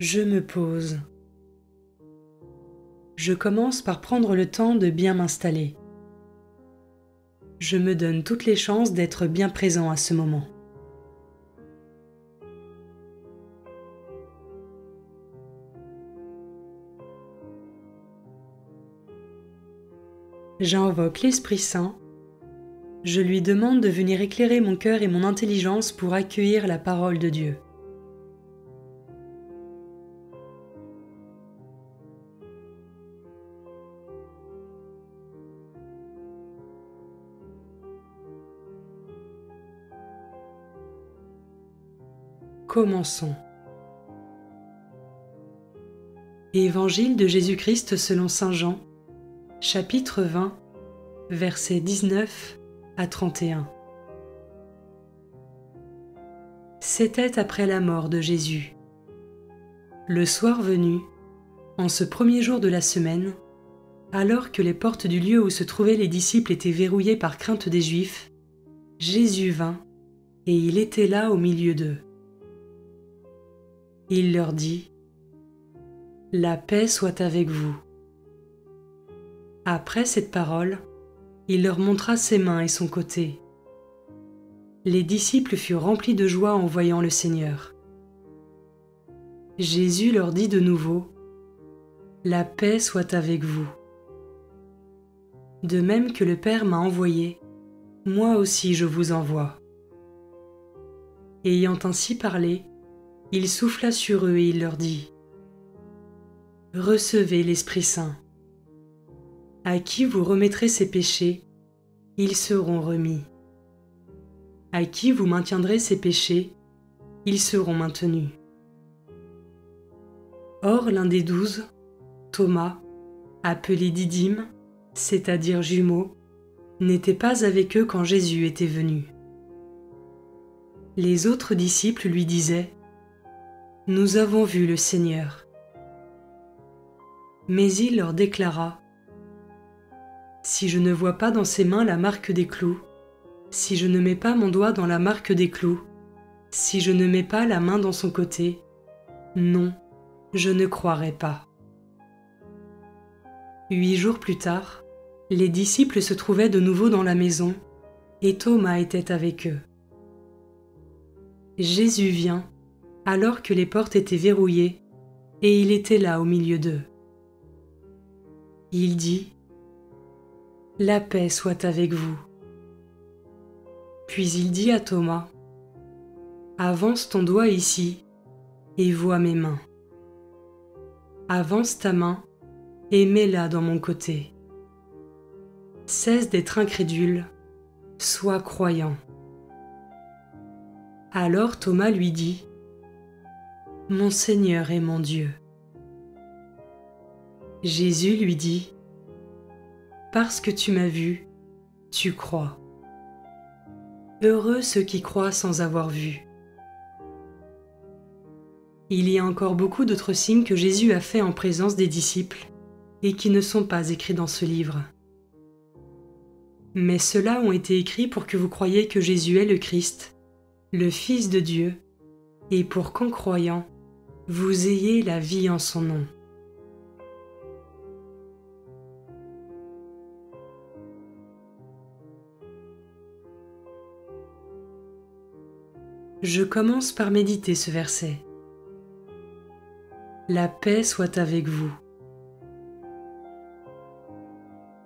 Je me pose. Je commence par prendre le temps de bien m'installer. Je me donne toutes les chances d'être bien présent à ce moment. J'invoque l'Esprit Saint. Je lui demande de venir éclairer mon cœur et mon intelligence pour accueillir la parole de Dieu. Commençons. Évangile de Jésus-Christ selon saint Jean, chapitre 20, versets 19 à 31. C'était après la mort de Jésus. Le soir venu, en ce premier jour de la semaine, alors que les portes du lieu où se trouvaient les disciples étaient verrouillées par crainte des Juifs, Jésus vint, et il était là au milieu d'eux. Il leur dit : « La paix soit avec vous. » Après cette parole, il leur montra ses mains et son côté. Les disciples furent remplis de joie en voyant le Seigneur. Jésus leur dit de nouveau : « La paix soit avec vous. De même que le Père m'a envoyé, moi aussi je vous envoie. » Ayant ainsi parlé, il souffla sur eux et il leur dit : « Recevez l'Esprit Saint. À qui vous remettrez ses péchés, ils seront remis. À qui vous maintiendrez ses péchés, ils seront maintenus. » Or l'un des 12, Thomas, appelé Didyme, c'est-à-dire jumeau, n'était pas avec eux quand Jésus était venu. Les autres disciples lui disaient : « Nous avons vu le Seigneur. » Mais il leur déclara : « Si je ne vois pas dans ses mains la marque des clous, si je ne mets pas mon doigt dans la marque des clous, si je ne mets pas la main dans son côté, non, je ne croirai pas. » 8 jours plus tard, les disciples se trouvaient de nouveau dans la maison, et Thomas était avec eux. Jésus vient, alors que les portes étaient verrouillées, et il était là au milieu d'eux. Il dit : « La paix soit avec vous. » Puis il dit à Thomas : « Avance ton doigt ici, et vois mes mains. Avance ta main, et mets-la dans mon côté. Cesse d'être incrédule, sois croyant. » Alors Thomas lui dit : « Mon Seigneur et mon Dieu. » Jésus lui dit : « Parce que tu m'as vu, tu crois. Heureux ceux qui croient sans avoir vu. » Il y a encore beaucoup d'autres signes que Jésus a faits en présence des disciples et qui ne sont pas écrits dans ce livre. Mais ceux-là ont été écrits pour que vous croyiez que Jésus est le Christ, le Fils de Dieu, et pour qu'en croyant, vous ayez la vie en son nom. Je commence par méditer ce verset. La paix soit avec vous.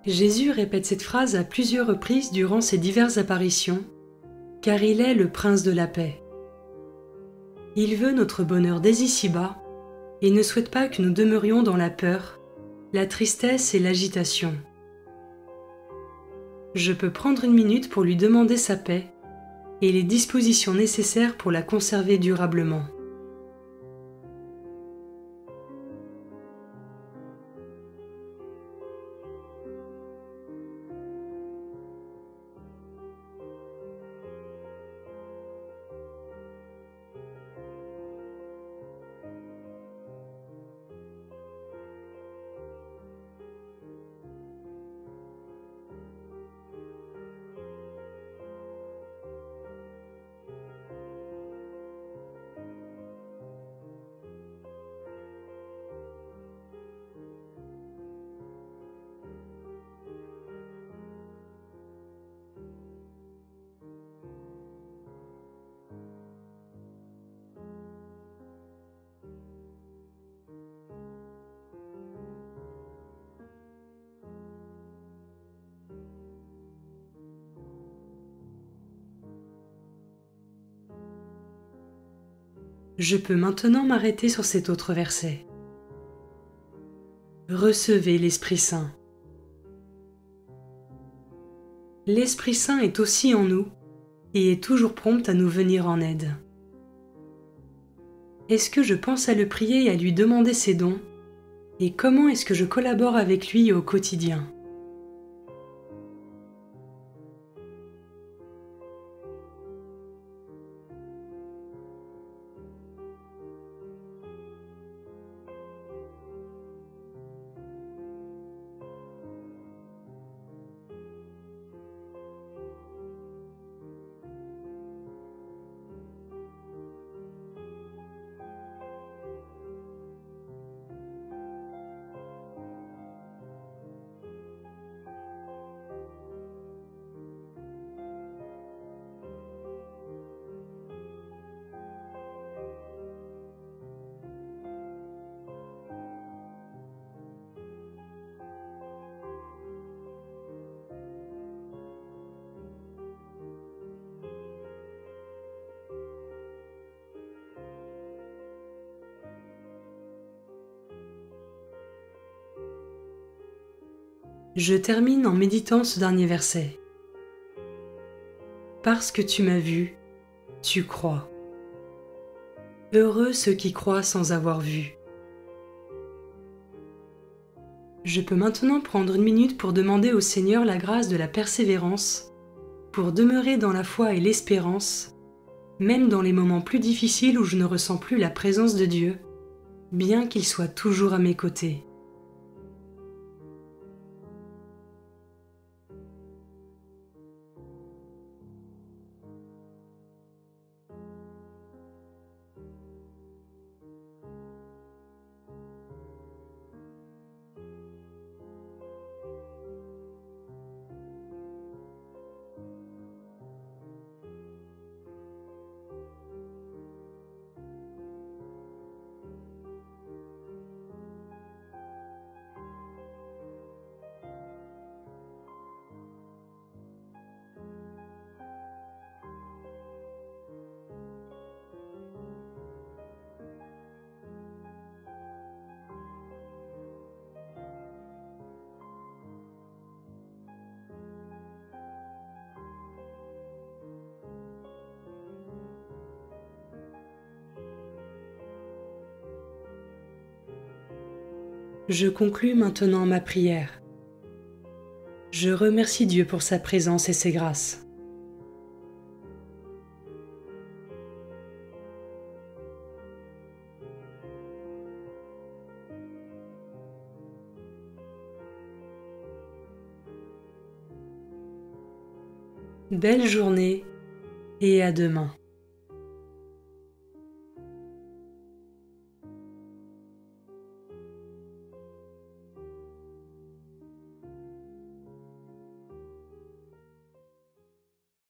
Jésus répète cette phrase à plusieurs reprises durant ses diverses apparitions, car il est le prince de la paix. Il veut notre bonheur dès ici-bas et ne souhaite pas que nous demeurions dans la peur, la tristesse et l'agitation. Je peux prendre une minute pour lui demander sa paix et les dispositions nécessaires pour la conserver durablement. Je peux maintenant m'arrêter sur cet autre verset. Recevez l'Esprit Saint. L'Esprit Saint est aussi en nous et est toujours prompt à nous venir en aide. Est-ce que je pense à le prier et à lui demander ses dons? Et comment est-ce que je collabore avec lui au quotidien? Je termine en méditant ce dernier verset. Parce que tu m'as vu, tu crois. Heureux ceux qui croient sans avoir vu. Je peux maintenant prendre une minute pour demander au Seigneur la grâce de la persévérance, pour demeurer dans la foi et l'espérance, même dans les moments plus difficiles où je ne ressens plus la présence de Dieu, bien qu'il soit toujours à mes côtés. Je conclus maintenant ma prière. Je remercie Dieu pour sa présence et ses grâces. Belle journée et à demain.